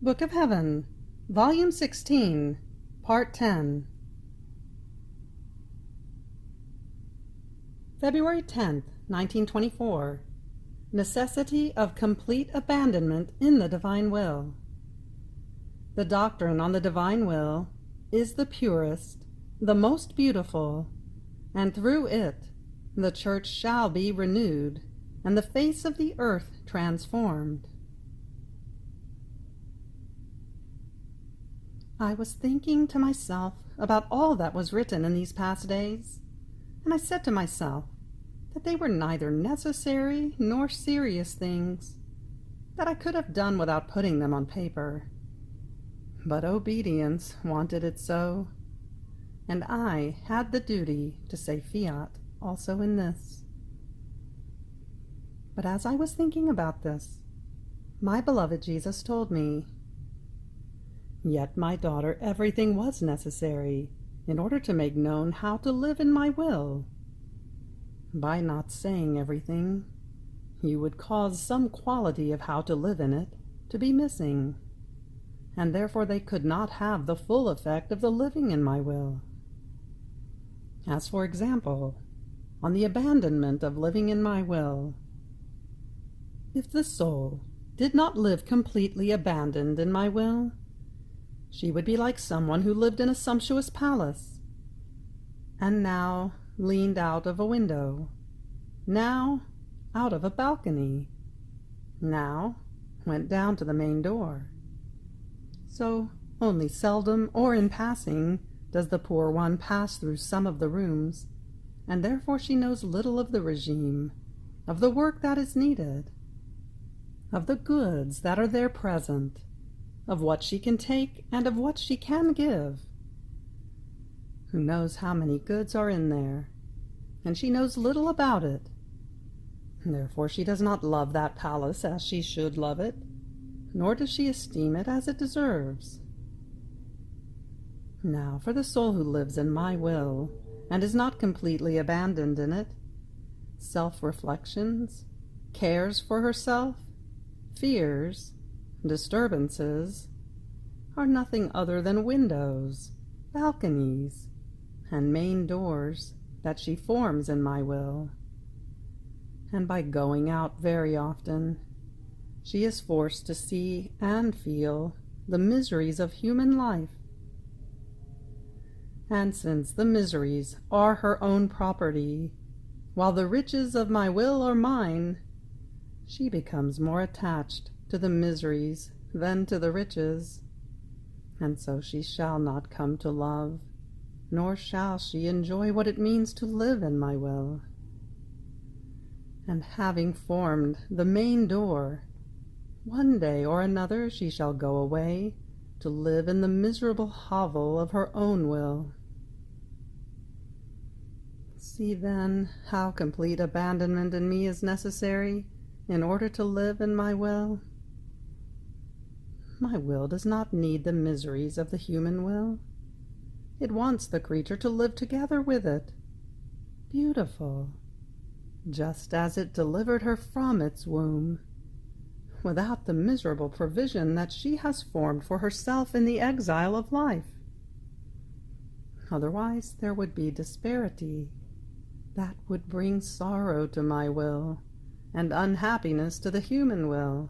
Book of Heaven, Volume 16, Part 10. February 10th, 1924. Necessity of complete abandonment in the divine will. The doctrine on the divine will is the purest, the most beautiful, and through it the Church shall be renewed, and the face of the earth transformed. I was thinking to myself about all that was written in these past days, and I said to myself that they were neither necessary nor serious things, that I could have done without putting them on paper. But obedience wanted it so, and I had the duty to say Fiat also in this. But as I was thinking about this, my beloved Jesus told me, "Yet, my daughter, everything was necessary in order to make known how to live in my will. By not saying everything, you would cause some quality of how to live in it to be missing, and therefore they could not have the full effect of the living in my will. As for example, on the abandonment of living in my will, if the soul did not live completely abandoned in my will, she would be like someone who lived in a sumptuous palace, and now leaned out of a window, now out of a balcony, now went down to the main door. So only seldom or in passing does the poor one pass through some of the rooms, and therefore she knows little of the regime, of the work that is needed, of the goods that are there present, of what she can take and of what she can give. Who knows how many goods are in there, and she knows little about it. Therefore she does not love that palace as she should love it, nor does she esteem it as it deserves. Now for the soul who lives in my will, and is not completely abandoned in it, self-reflections, cares for herself, fears, disturbances, are nothing other than windows, balconies, and main doors that she forms in my will. And by going out very often, she is forced to see and feel the miseries of human life. And since the miseries are her own property, while the riches of my will are mine, she becomes more attached to the miseries than to the riches, and so she shall not come to love, nor shall she enjoy what it means to live in my will. And having formed the main door, one day or another she shall go away to live in the miserable hovel of her own will. See then how complete abandonment in me is necessary in order to live in my will. My will does not need the miseries of the human will. It wants the creature to live together with it, beautiful, just as it delivered her from its womb, without the miserable provision that she has formed for herself in the exile of life. Otherwise there would be disparity. That would bring sorrow to my will, and unhappiness to the human will.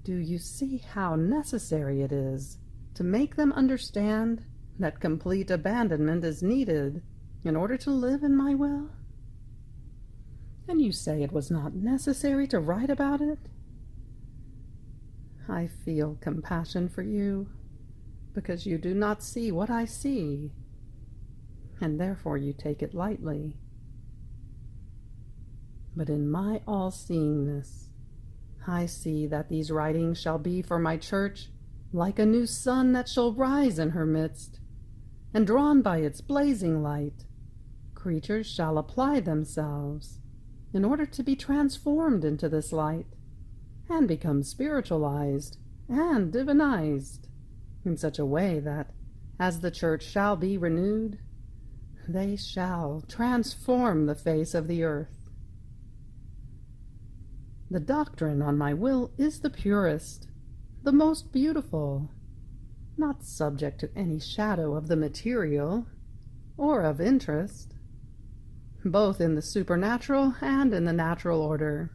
Do you see how necessary it is to make them understand that complete abandonment is needed in order to live in my will? And you say it was not necessary to write about it? I feel compassion for you, because you do not see what I see, and therefore you take it lightly. But in my all-seeingness, I see that these writings shall be for my church like a new sun that shall rise in her midst, and drawn by its blazing light, creatures shall apply themselves in order to be transformed into this light, and become spiritualized and divinized in such a way that, as the church shall be renewed, they shall transform the face of the earth. The doctrine on my will is the purest, the most beautiful, not subject to any shadow of the material or of interest, both in the supernatural and in the natural order.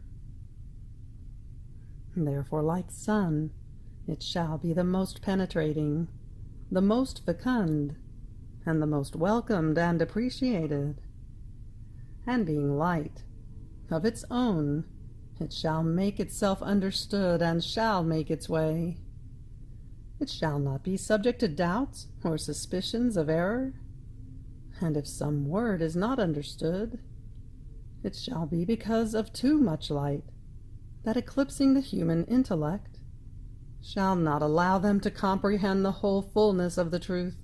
Therefore, like sun, it shall be the most penetrating, the most fecund, and the most welcomed and appreciated. And being light, of its own, it shall make itself understood and shall make its way. It shall not be subject to doubts or suspicions of error. And if some word is not understood, it shall be because of too much light, that eclipsing the human intellect, shall not allow them to comprehend the whole fullness of the truth.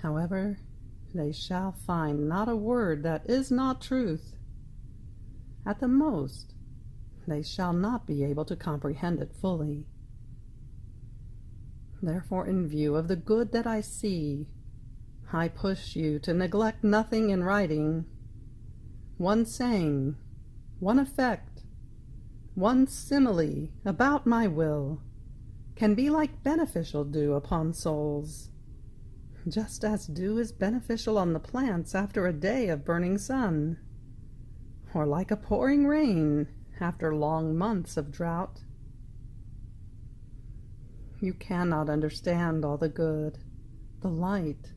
However, they shall find not a word that is not truth. At the most, they shall not be able to comprehend it fully. Therefore, in view of the good that I see, I push you to neglect nothing in writing. One saying, one effect, one simile about my will can be like beneficial dew upon souls, just as dew is beneficial on the plants after a day of burning sun, or like a pouring rain after long months of drought. You cannot understand all the good, the light,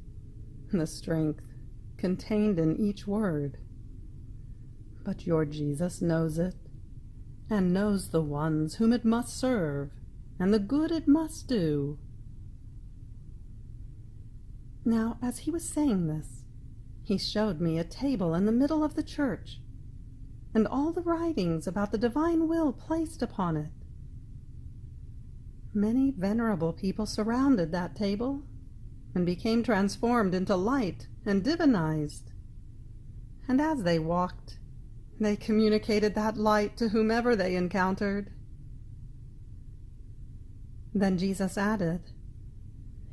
the strength contained in each word, but your Jesus knows it, and knows the ones whom it must serve, and the good it must do. Now, as he was saying this, he showed me a table in the middle of the church, and all the writings about the divine will placed upon it. Many venerable people surrounded that table, and became transformed into light and divinized. And as they walked, they communicated that light to whomever they encountered. Then Jesus added,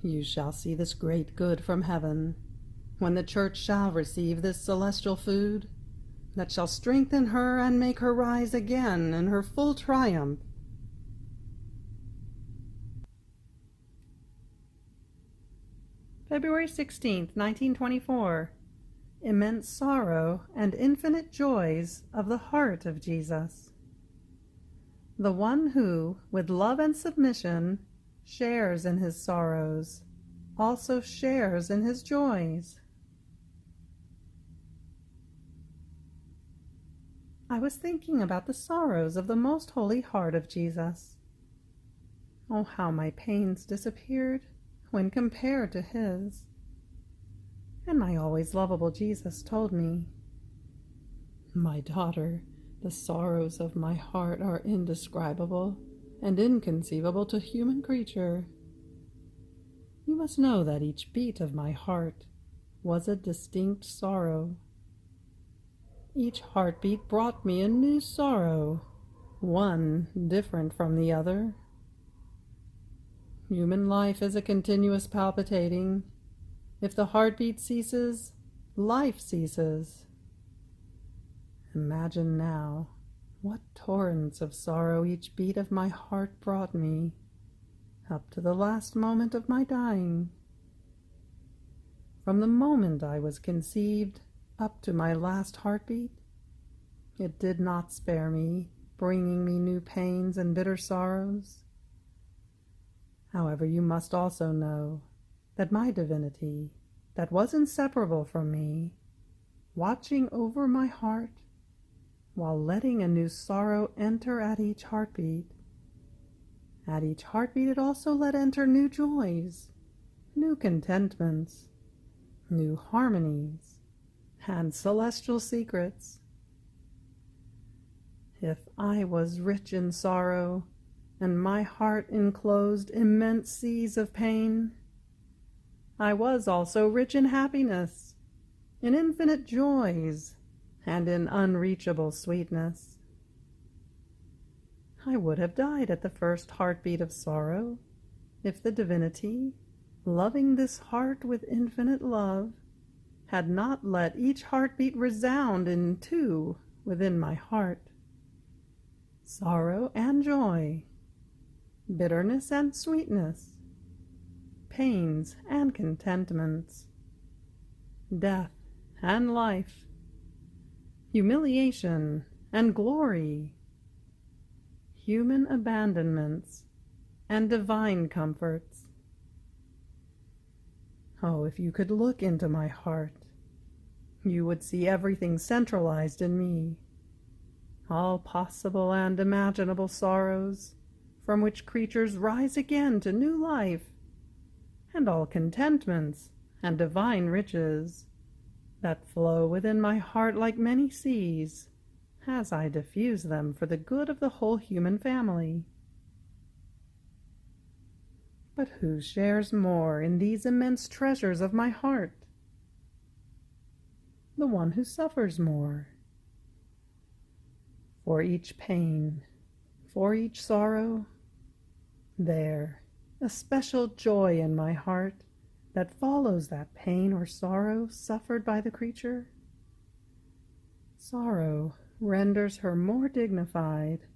"You shall see this great good from heaven, when the church shall receive this celestial food, that shall strengthen her and make her rise again in her full triumph." February 16th, 1924. Immense sorrow and infinite joys of the heart of Jesus. The one who, with love and submission, shares in his sorrows, also shares in his joys. I was thinking about the sorrows of the most holy heart of Jesus. Oh, how my pains disappeared when compared to his. And my always lovable Jesus told me, "My daughter, the sorrows of my heart are indescribable and inconceivable to human creature. You must know that each beat of my heart was a distinct sorrow. Each heartbeat brought me a new sorrow, one different from the other. Human life is a continuous palpitating. If the heartbeat ceases, life ceases. Imagine now what torrents of sorrow each beat of my heart brought me, up to the last moment of my dying. From the moment I was conceived up to my last heartbeat, it did not spare me, bringing me new pains and bitter sorrows. However, you must also know that my divinity, that was inseparable from me, watching over my heart, while letting a new sorrow enter at each heartbeat. At each heartbeat it also let enter new joys, new contentments, new harmonies, and celestial secrets. If I was rich in sorrow, and my heart enclosed immense seas of pain, I was also rich in happiness, in infinite joys, and in unreachable sweetness. I would have died at the first heartbeat of sorrow, if the divinity, loving this heart with infinite love, had not let each heartbeat resound in two within my heart. sorrow and joy, bitterness and sweetness, pains and contentments, death and life, humiliation and glory, human abandonments and divine comforts. Oh, if you could look into my heart, you would see everything centralized in me, all possible and imaginable sorrows from which creatures rise again to new life, and all contentments and divine riches that flow within my heart like many seas, as I diffuse them for the good of the whole human family. But who shares more in these immense treasures of my heart? The one who suffers more. For each pain, for each sorrow, there, a special joy in my heart that follows that pain or sorrow suffered by the creature. Sorrow renders her more dignified,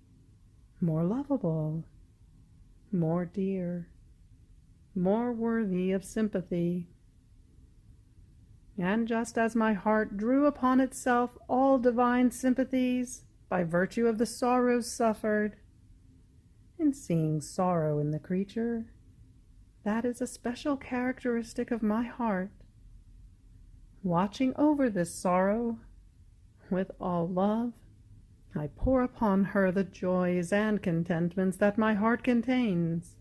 more lovable, more dear, more worthy of sympathy. And just as my heart drew upon itself all divine sympathies by virtue of the sorrows suffered, in seeing sorrow in the creature, that is a special characteristic of my heart. Watching over this sorrow, with all love, I pour upon her the joys and contentments that my heart contains.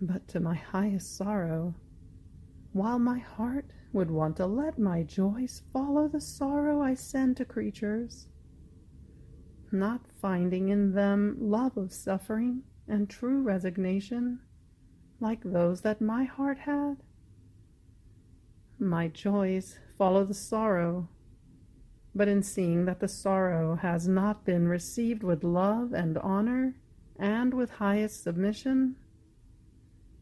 But to my highest sorrow, while my heart would want to let my joys follow the sorrow I send to creatures, not finding in them love of suffering and true resignation like those that my heart had, my joys follow the sorrow, but in seeing that the sorrow has not been received with love and honor and with highest submission,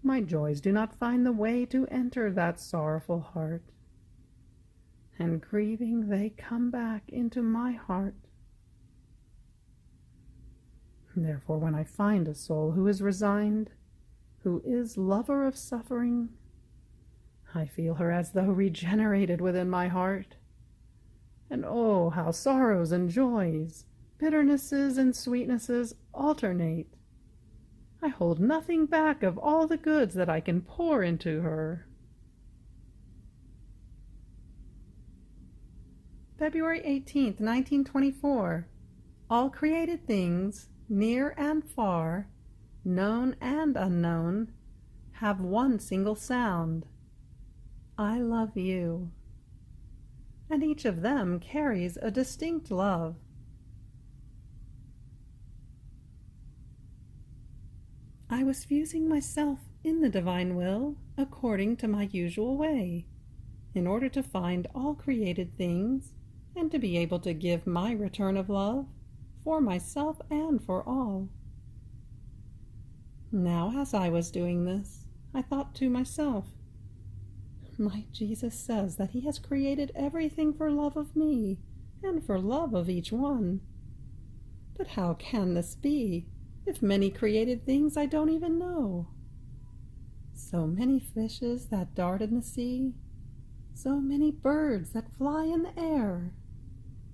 my joys do not find the way to enter that sorrowful heart, and grieving they come back into my heart. Therefore, when I find a soul who is resigned, who is lover of suffering, I feel her as though regenerated within my heart. And oh, how sorrows and joys, bitternesses and sweetnesses alternate. I hold nothing back of all the goods that I can pour into her. February 18th, 1924. All created things, near and far, known and unknown, have one single sound. I love you. And each of them carries a distinct love. I was fusing myself in the divine will according to my usual way, in order to find all created things and to be able to give my return of love for myself and for all. Now, as I was doing this, I thought to myself, my Jesus says that he has created everything for love of me and for love of each one. But how can this be, if many created things I don't even know? So many fishes that dart in the sea, so many birds that fly in the air,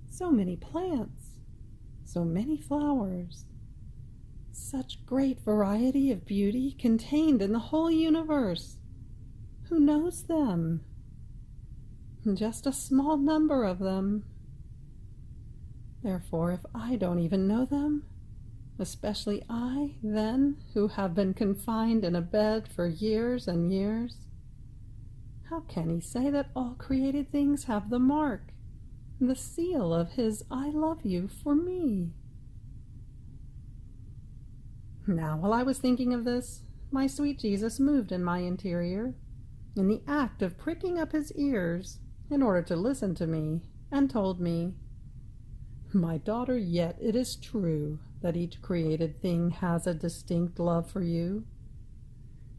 so many plants, so many flowers, such great variety of beauty contained in the whole universe. Who knows them? Just a small number of them. Therefore, if I don't even know them, especially I, then, who have been confined in a bed for years and years, how can he say that all created things have the mark, the seal of his I love you for me? Now, while I was thinking of this, my sweet Jesus moved in my interior, in the act of pricking up his ears in order to listen to me, and told me, "My daughter, yet it is true that each created thing has a distinct love for you.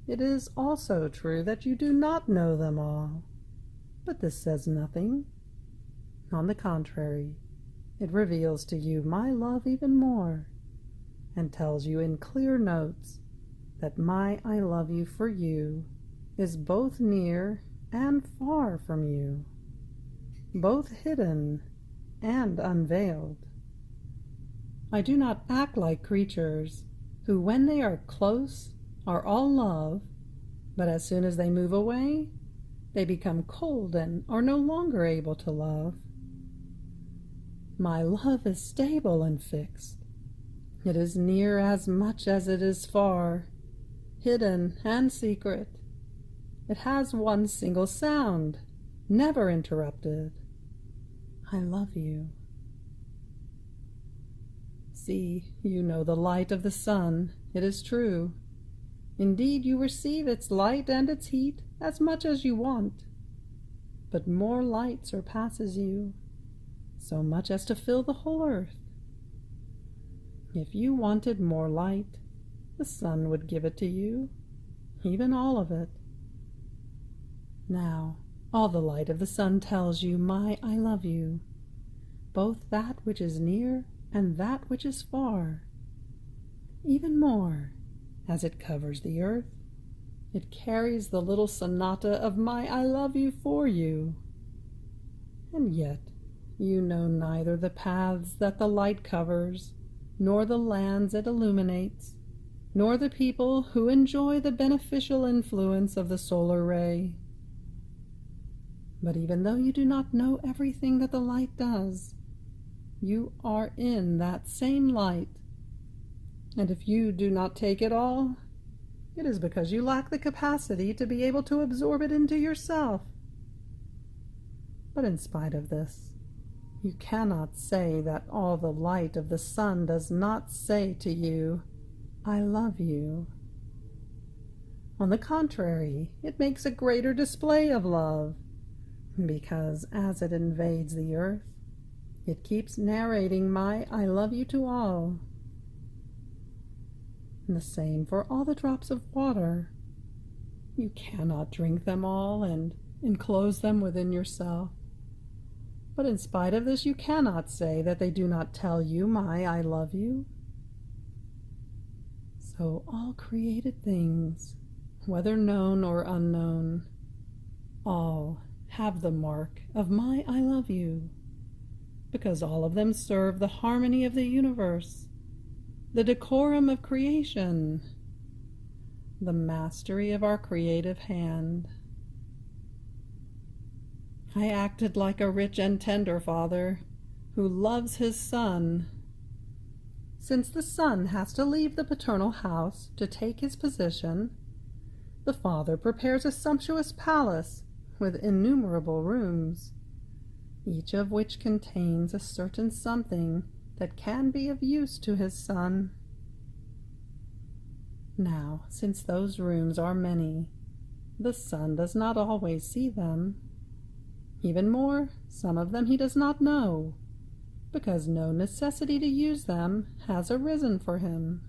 It is also true that you do not know them all, but this says nothing. On the contrary, it reveals to you my love even more, and tells you in clear notes that my I love you for you is both near and far from you, both hidden and unveiled. I do not act like creatures who, when they are close, are all love, but as soon as they move away, they become cold and are no longer able to love. My love is stable and fixed. It is near as much as it is far, hidden and secret. It has one single sound, never interrupted. I love you. See, you know the light of the sun, it is true. Indeed, you receive its light and its heat as much as you want. But more light surpasses you, so much as to fill the whole earth. If you wanted more light, the sun would give it to you, even all of it. Now, all the light of the sun tells you my I love you, both that which is near and that which is far. Even more, as it covers the earth, it carries the little sonata of my I love you for you. And yet, you know neither the paths that the light covers, nor the lands it illuminates, nor the people who enjoy the beneficial influence of the solar ray. But even though you do not know everything that the light does, you are in that same light. And if you do not take it all, it is because you lack the capacity to be able to absorb it into yourself. But in spite of this, you cannot say that all the light of the sun does not say to you, I love you. On the contrary, it makes a greater display of love, because as it invades the earth, it keeps narrating my I love you to all. And the same for all the drops of water. You cannot drink them all and enclose them within yourself. But in spite of this, you cannot say that they do not tell you my I love you. So all created things, whether known or unknown, all have the mark of my I love you, because all of them serve the harmony of the universe, the decorum of creation, the mastery of our creative hand. I acted like a rich and tender father who loves his son. Since the son has to leave the paternal house to take his position, the father prepares a sumptuous palace with innumerable rooms, each of which contains a certain something that can be of use to his son. Now, since those rooms are many, the son does not always see them. Even more, some of them he does not know, because no necessity to use them has arisen for him.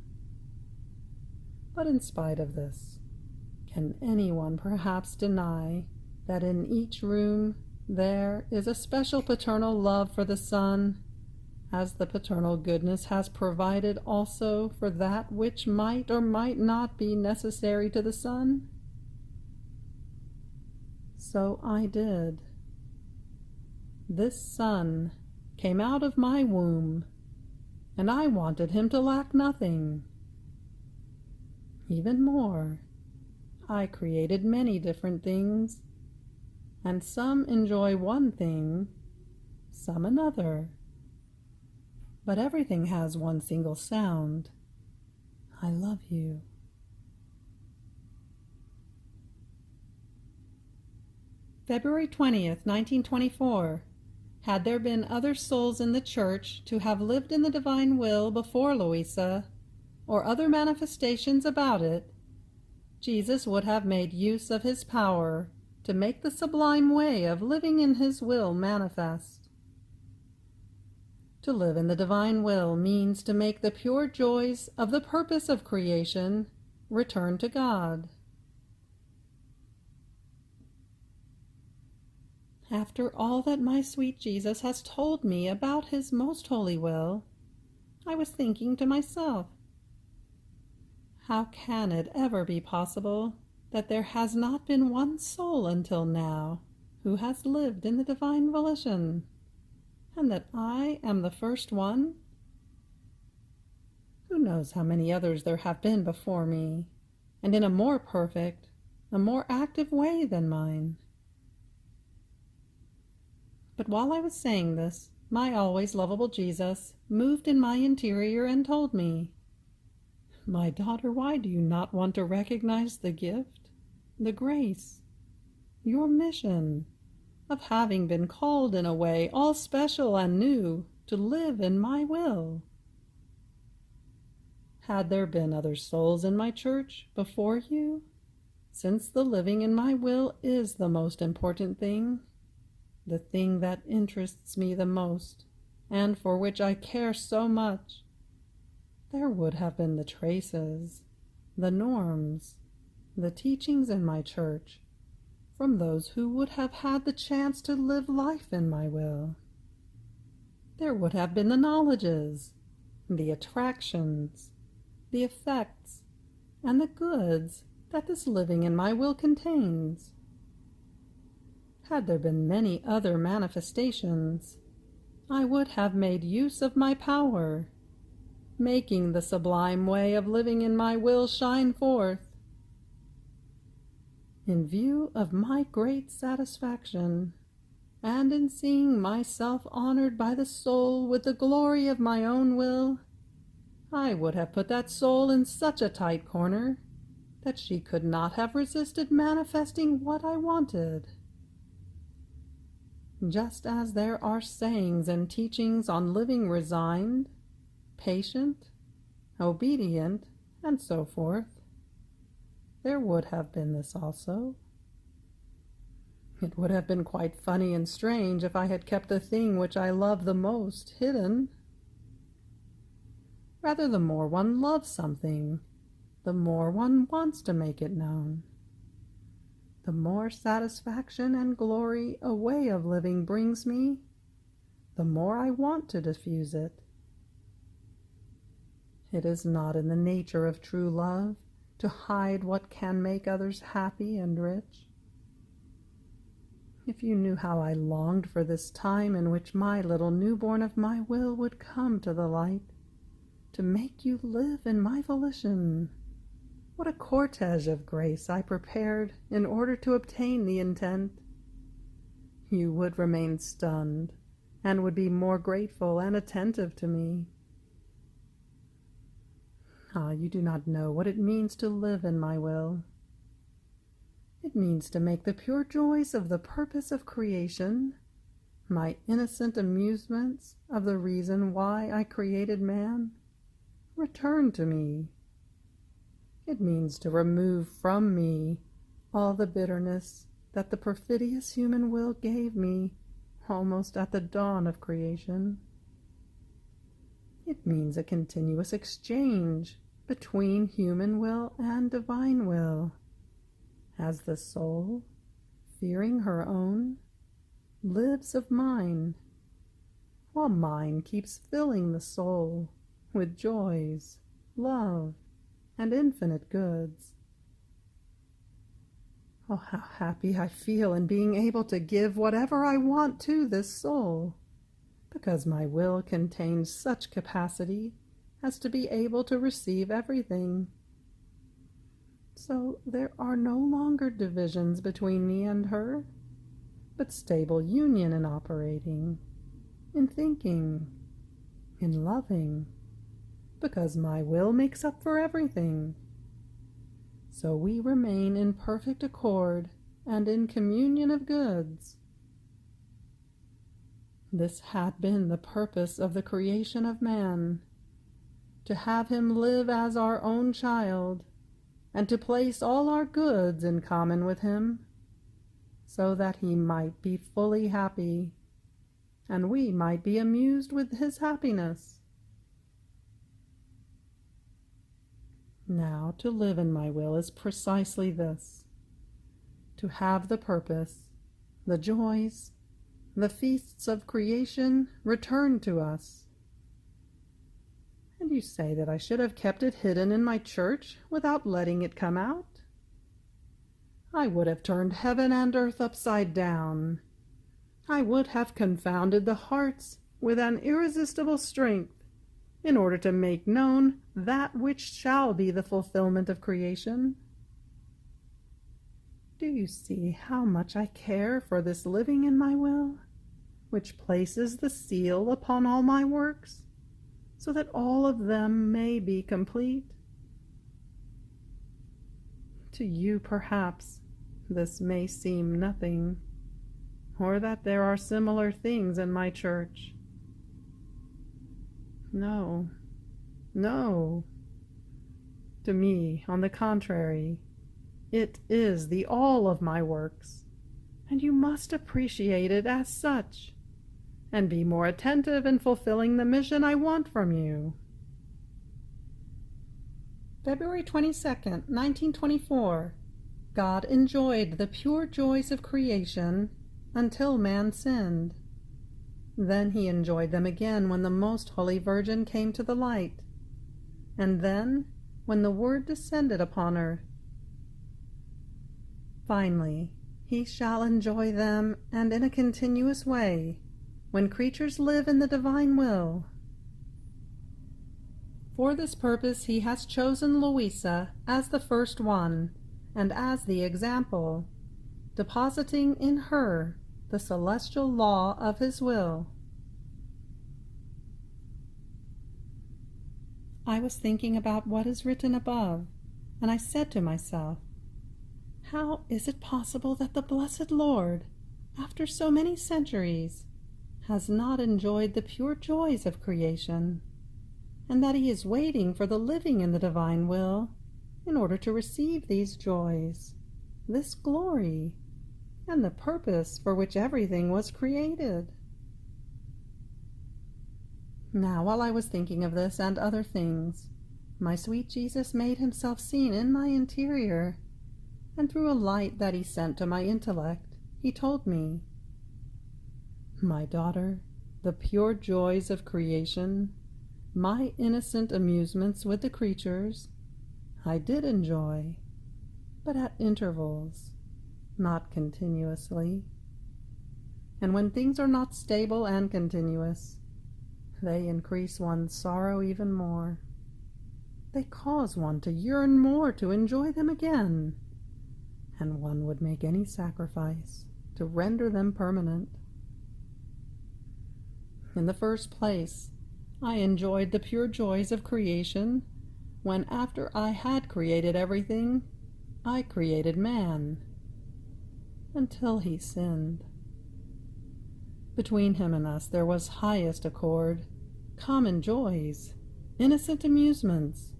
But in spite of this, can anyone perhaps deny that in each room there is a special paternal love for the son, as the paternal goodness has provided also for that which might or might not be necessary to the son? So I did. This son came out of my womb, and I wanted him to lack nothing. Even more, I created many different things, and some enjoy one thing, some another. But everything has one single sound. I love you. February 20th, 1924. Had there been other souls in the church to have lived in the divine will before Luisa, or other manifestations about it, Jesus would have made use of his power to make the sublime way of living in his will manifest. To live in the divine will means to make the pure joys of the purpose of creation return to God. After all that my sweet Jesus has told me about his most holy will, I was thinking to myself, how can it ever be possible that there has not been one soul until now who has lived in the divine volition, and that I am the first one? Who knows how many others there have been before me, and in a more perfect, a more active way than mine? But while I was saying this, my always lovable Jesus moved in my interior and told me, "My daughter, why do you not want to recognize the gift, the grace, your mission of having been called in a way all special and new to live in my will? Had there been other souls in my church before you, since the living in my will is the most important thing, the thing that interests me the most, and for which I care so much, there would have been the traces, the norms, the teachings in my church from those who would have had the chance to live life in my will. There would have been the knowledges, the attractions, the effects, and the goods that this living in my will contains. Had there been many other manifestations, I would have made use of my power, making the sublime way of living in my will shine forth. In view of my great satisfaction, and in seeing myself honored by the soul with the glory of my own will, I would have put that soul in such a tight corner that she could not have resisted manifesting what I wanted. Just as there are sayings and teachings on living resigned, patient, obedient, and so forth, there would have been this also. It would have been quite funny and strange if I had kept the thing which I love the most hidden. Rather, the more one loves something, the more one wants to make it known. The more satisfaction and glory a way of living brings me, the more I want to diffuse it. It is not in the nature of true love to hide what can make others happy and rich. If you knew how I longed for this time in which my little newborn of my will would come to the light, to make you live in my volition, what a cortege of grace I prepared in order to obtain the intent. You would remain stunned, and would be more grateful and attentive to me. Ah, you do not know what it means to live in my will. It means to make the pure joys of the purpose of creation, my innocent amusements of the reason why I created man, return to me. It means to remove from me all the bitterness that the perfidious human will gave me almost at the dawn of creation. It means a continuous exchange between human will and divine will, as the soul, fearing her own, lives of mine, while mine keeps filling the soul with joys, love, and infinite goods. Oh, how happy I feel in being able to give whatever I want to this soul, because my will contains such capacity as to be able to receive everything. So there are no longer divisions between me and her, but stable union in operating, in thinking, in loving, because my will makes up for everything. So we remain in perfect accord and in communion of goods. This had been the purpose of the creation of man, to have him live as our own child, and to place all our goods in common with him, so that he might be fully happy, and we might be amused with his happiness. Now, to live in my will is precisely this: to have the purpose, the joys, the feasts of creation returned to us. And you say that I should have kept it hidden in my church without letting it come out? I would have turned heaven and earth upside down. I would have confounded the hearts with an irresistible strength in order to make known that which shall be the fulfillment of creation. Do you see how much I care for this living in my will, which places the seal upon all my works, so that all of them may be complete? To you, perhaps, this may seem nothing, or that there are similar things in my church. No, no. To me, on the contrary, it is the all of my works, and you must appreciate it as such, and be more attentive in fulfilling the mission I want from you. February 22nd, 1924. God enjoyed the pure joys of creation until man sinned. Then he enjoyed them again when the Most Holy Virgin came to the light, and then when the Word descended upon earth. Finally, he shall enjoy them, and in a continuous way, when creatures live in the divine will. For this purpose he has chosen Luisa as the first one, and as the example, depositing in her the celestial law of his will. I was thinking about what is written above, and I said to myself, how is it possible that the blessed Lord, after so many centuries, has not enjoyed the pure joys of creation, and that he is waiting for the living in the divine will in order to receive these joys, this glory, and the purpose for which everything was created? Now, while I was thinking of this and other things, my sweet Jesus made himself seen in my interior, and through a light that he sent to my intellect, he told me, "My daughter, the pure joys of creation, my innocent amusements with the creatures, I did enjoy, but at intervals, not continuously. And when things are not stable and continuous, they increase one's sorrow even more. They cause one to yearn more to enjoy them again, and one would make any sacrifice to render them permanent. In the first place, I enjoyed the pure joys of creation when, after I had created everything, I created man, until he sinned. Between him and us there was highest accord, common joys, innocent amusements.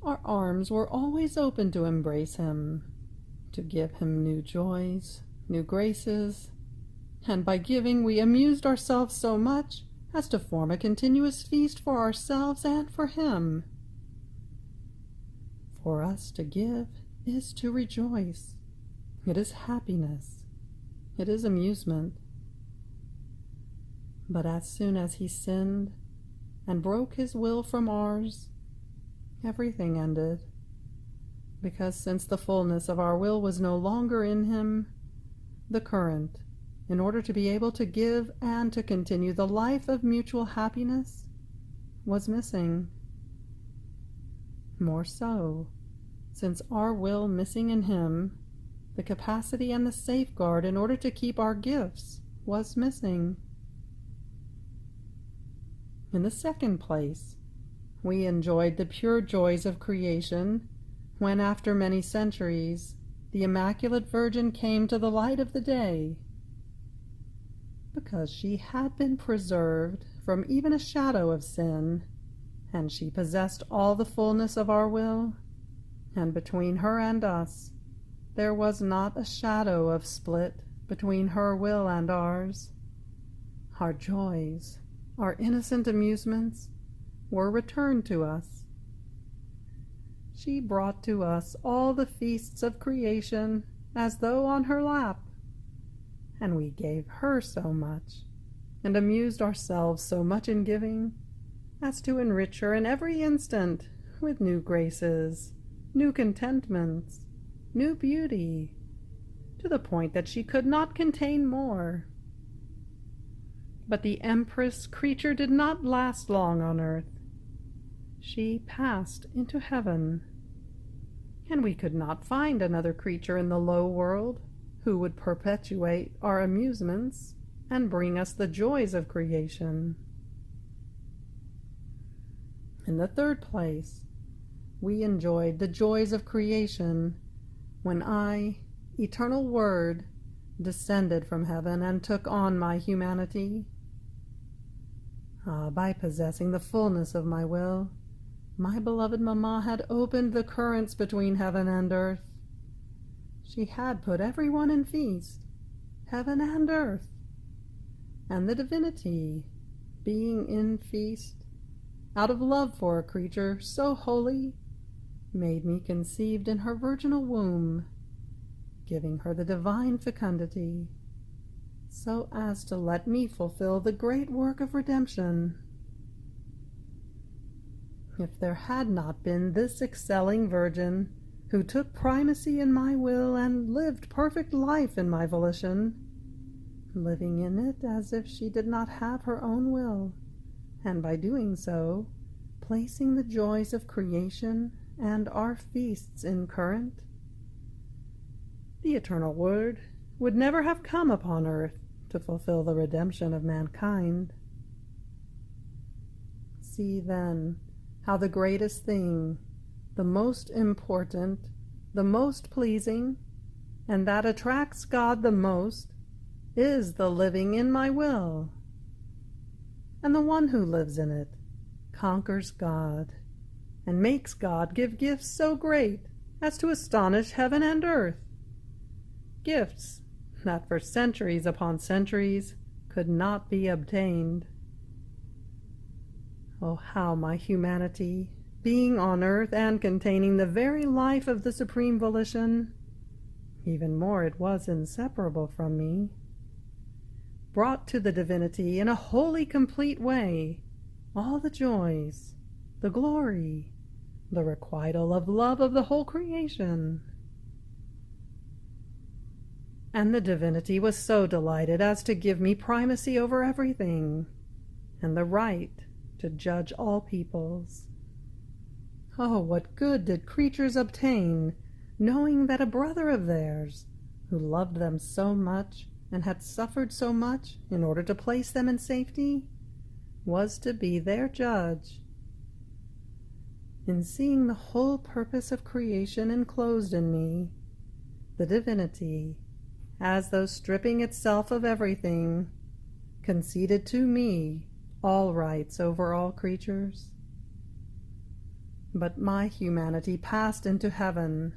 Our arms were always open to embrace him, to give him new joys, new graces, and by giving we amused ourselves so much as to form a continuous feast for ourselves and for him. For us to give is to rejoice. It is happiness. It is amusement. But as soon as he sinned and broke his will from ours, everything ended, because since the fullness of our will was no longer in him, the current, in order to be able to give and to continue the life of mutual happiness, was missing. More so, since our will missing in him, the capacity and the safeguard in order to keep our gifts was missing. In the second place, we enjoyed the pure joys of creation when, after many centuries, the Immaculate Virgin came to the light of the day, because she had been preserved from even a shadow of sin, and she possessed all the fullness of our will, and between her and us there was not a shadow of split between her will and ours. Our joys, our innocent amusements, were returned to us. She brought to us all the feasts of creation as though on her lap, and we gave her so much, and amused ourselves so much in giving, as to enrich her in every instant with new graces, new contentments, new beauty, to the point that she could not contain more. But the empress creature did not last long on earth. She passed into heaven, and we could not find another creature in the low world who would perpetuate our amusements and bring us the joys of creation. In the third place, we enjoyed the joys of creation when I, Eternal Word, descended from heaven and took on my humanity. By possessing the fullness of my will, my beloved Mamma had opened the currents between heaven and earth. She had put everyone in feast, heaven and earth, and the divinity, being in feast, out of love for a creature so holy, made me conceived in her virginal womb, giving her the divine fecundity, so as to let me fulfill the great work of redemption. If there had not been this excelling Virgin, who took primacy in my will and lived perfect life in my volition, living in it as if she did not have her own will, and by doing so, placing the joys of creation and our feasts in current, the Eternal Word would never have come upon earth to fulfill the redemption of mankind. See, then, how the greatest thing, the most important, the most pleasing, and that attracts God the most, is the living in my will. And the one who lives in it conquers God, and makes God give gifts so great as to astonish heaven and earth, gifts that for centuries upon centuries could not be obtained. Oh, how my humanity, being on earth and containing the very life of the Supreme Volition, even more it was inseparable from me, brought to the divinity in a wholly complete way all the joys, the glory, the requital of love of the whole creation. And the divinity was so delighted as to give me primacy over everything, and the right to judge all peoples. Oh, what good did creatures obtain, knowing that a brother of theirs, who loved them so much and had suffered so much in order to place them in safety, was to be their judge? In seeing the whole purpose of creation enclosed in me, the divinity, as though stripping itself of everything, conceded to me all rights over all creatures. But my humanity passed into heaven,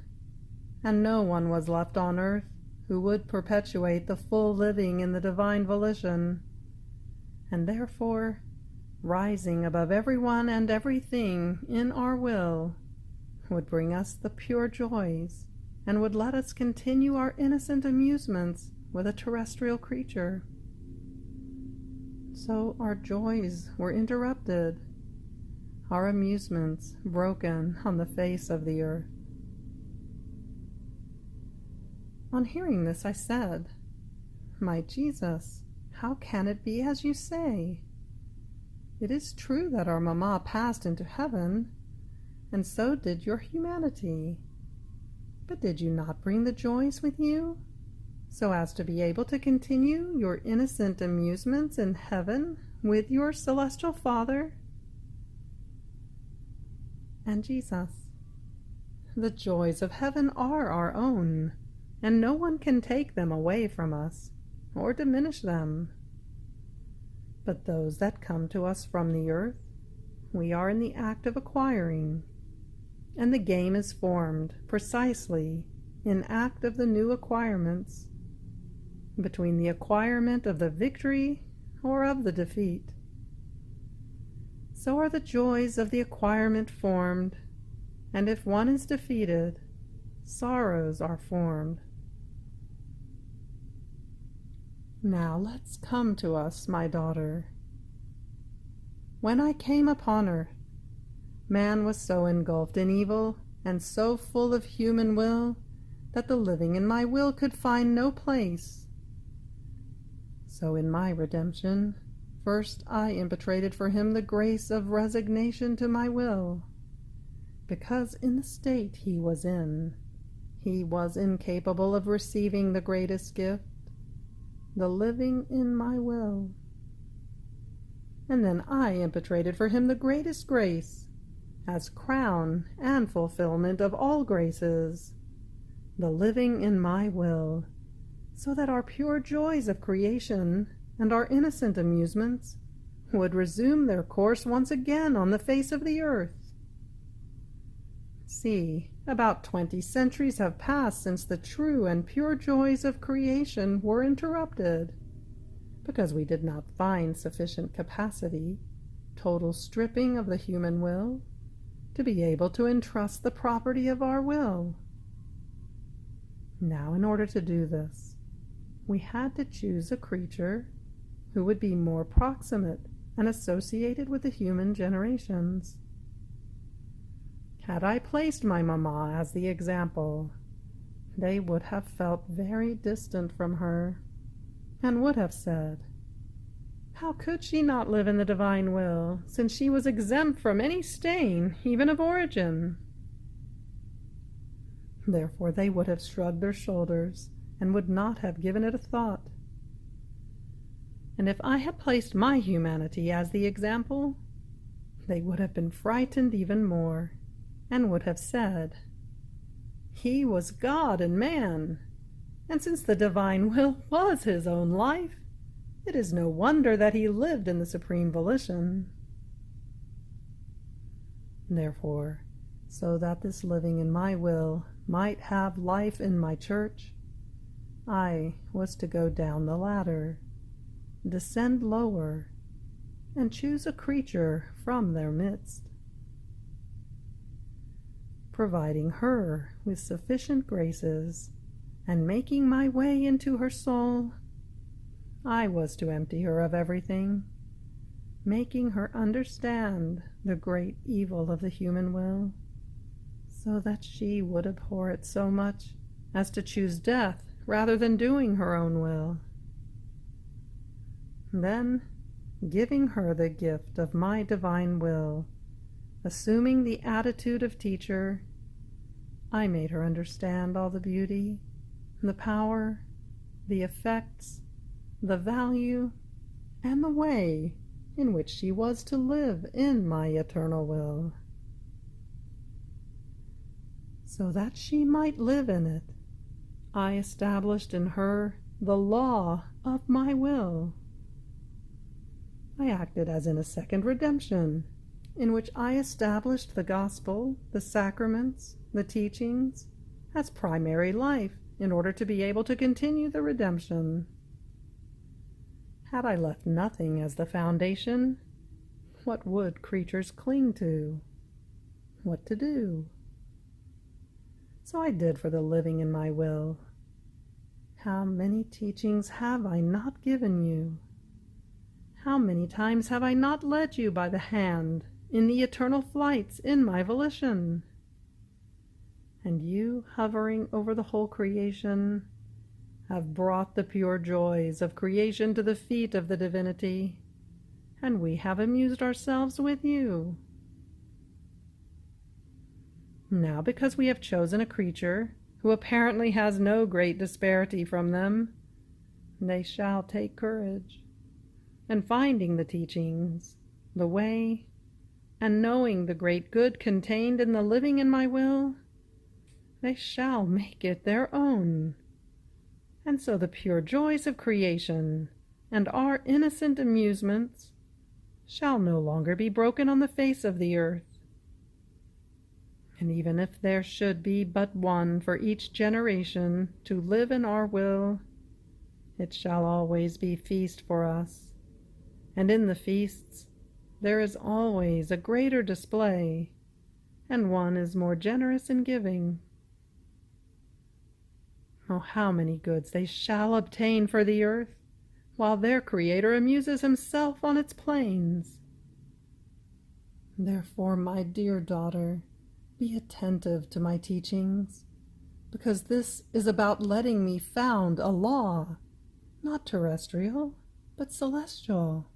and no one was left on earth who would perpetuate the full living in the divine volition, and therefore, rising above everyone and everything in our will, would bring us the pure joys, and would let us continue our innocent amusements with a terrestrial creature. So our joys were interrupted, our amusements broken on the face of the earth. On hearing this, I said, "My Jesus, how can it be as you say? It is true that our Mamma passed into heaven, and so did your humanity. But did you not bring the joys with you, so as to be able to continue your innocent amusements in heaven with your celestial Father?" And Jesus, "The joys of heaven are our own, and no one can take them away from us, or diminish them. But those that come to us from the earth, we are in the act of acquiring, and the game is formed precisely in act of the new acquirements, between the acquirement of the victory or of the defeat. So are the joys of the acquirement formed, and if one is defeated, sorrows are formed. Now let's come to us, my daughter. When I came upon earth, man was so engulfed in evil and so full of human will that the living in my will could find no place. So in my redemption, first I impetrated for him the grace of resignation to my will, because in the state he was in, he was incapable of receiving the greatest gift, the living in my will. And then I impetrated for him the greatest grace, as crown and fulfillment of all graces, the living in my will, so that our pure joys of creation and our innocent amusements would resume their course once again on the face of the earth. See, about 20 centuries have passed since the true and pure joys of creation were interrupted, because we did not find sufficient capacity, total stripping of the human will, to be able to entrust the property of our will. Now, in order to do this, we had to choose a creature who would be more proximate and associated with the human generations. Had I placed my mamma as the example, they would have felt very distant from her, and would have said, "How could she not live in the divine will, since she was exempt from any stain, even of origin?" Therefore they would have shrugged their shoulders, and would not have given it a thought. And if I had placed my humanity as the example, they would have been frightened even more, and would have said, "He was God and man, and since the divine will was his own life, it is no wonder that he lived in the supreme volition." Therefore, so that this living in my will might have life in my church, I was to go down the ladder, descend lower, and choose a creature from their midst. Providing her with sufficient graces, and making my way into her soul, I was to empty her of everything, making her understand the great evil of the human will, so that she would abhor it so much as to choose death rather than doing her own will. Then, giving her the gift of my divine will, assuming the attitude of teacher, I made her understand all the beauty, the power, the effects, the value, and the way in which she was to live in my eternal will. So that she might live in it, I established in her the law of my will. I acted as in a second redemption, in which I established the gospel, the sacraments, the teachings, as primary life in order to be able to continue the redemption. Had I left nothing as the foundation, what would creatures cling to? What to do? So I did for the living in my will. How many teachings have I not given you? How many times have I not led you by the hand in the eternal flights in my volition? And you, hovering over the whole creation, have brought the pure joys of creation to the feet of the divinity, and we have amused ourselves with you. Now, because we have chosen a creature who apparently has no great disparity from them, they shall take courage, and finding the teachings, the way, and knowing the great good contained in the living in my will, they shall make it their own. And so the pure joys of creation and our innocent amusements shall no longer be broken on the face of the earth. And even if there should be but one for each generation to live in our will, it shall always be feast for us, and in the feasts there is always a greater display, and one is more generous in giving. Oh, how many goods they shall obtain for the earth, while their Creator amuses himself on its plains. Therefore, my dear daughter, be attentive to my teachings, because this is about letting me found a law, not terrestrial, but celestial,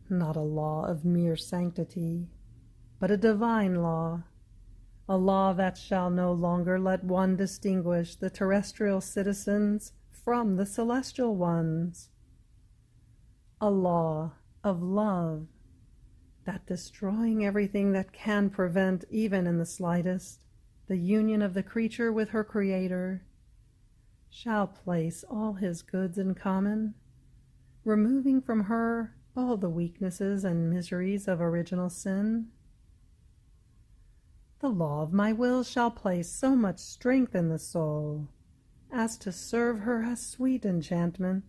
not a law of mere sanctity, but a divine law, a law that shall no longer let one distinguish the terrestrial citizens from the celestial ones, a law of love, that destroying everything that can prevent, even in the slightest, the union of the creature with her Creator, shall place all his goods in common, removing from her all the weaknesses and miseries of original sin. The law of my will shall place so much strength in the soul as to serve her as sweet enchantment,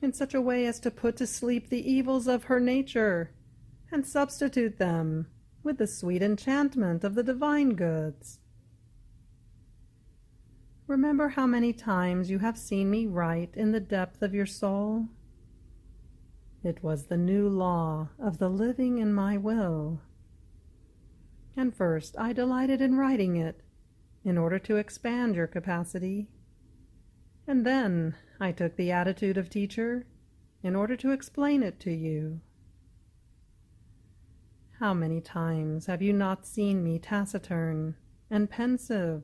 in such a way as to put to sleep the evils of her nature, and substitute them with the sweet enchantment of the divine goods. Remember how many times you have seen me write in the depth of your soul. It was the new law of the living in my will. And first I delighted in writing it, in order to expand your capacity. And then I took the attitude of teacher, in order to explain it to you. How many times have you not seen me taciturn and pensive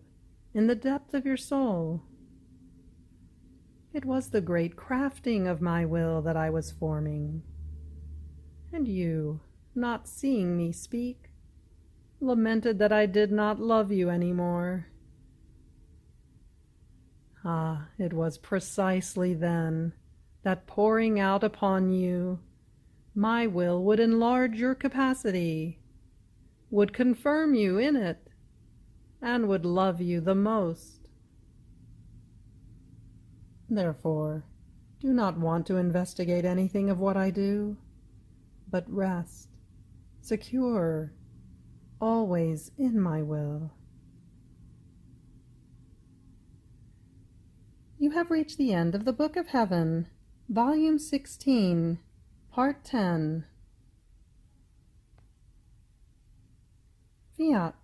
in the depth of your soul? It was the great crafting of my will that I was forming. And you, not seeing me speak, lamented that I did not love you any more. Ah, it was precisely then that, pouring out upon you, my will would enlarge your capacity, would confirm you in it, and would love you the most. Therefore, do not want to investigate anything of what I do, but rest, secure, always in my will. You have reached the end of the Book of Heaven, Volume 16, Part 10. Fiat.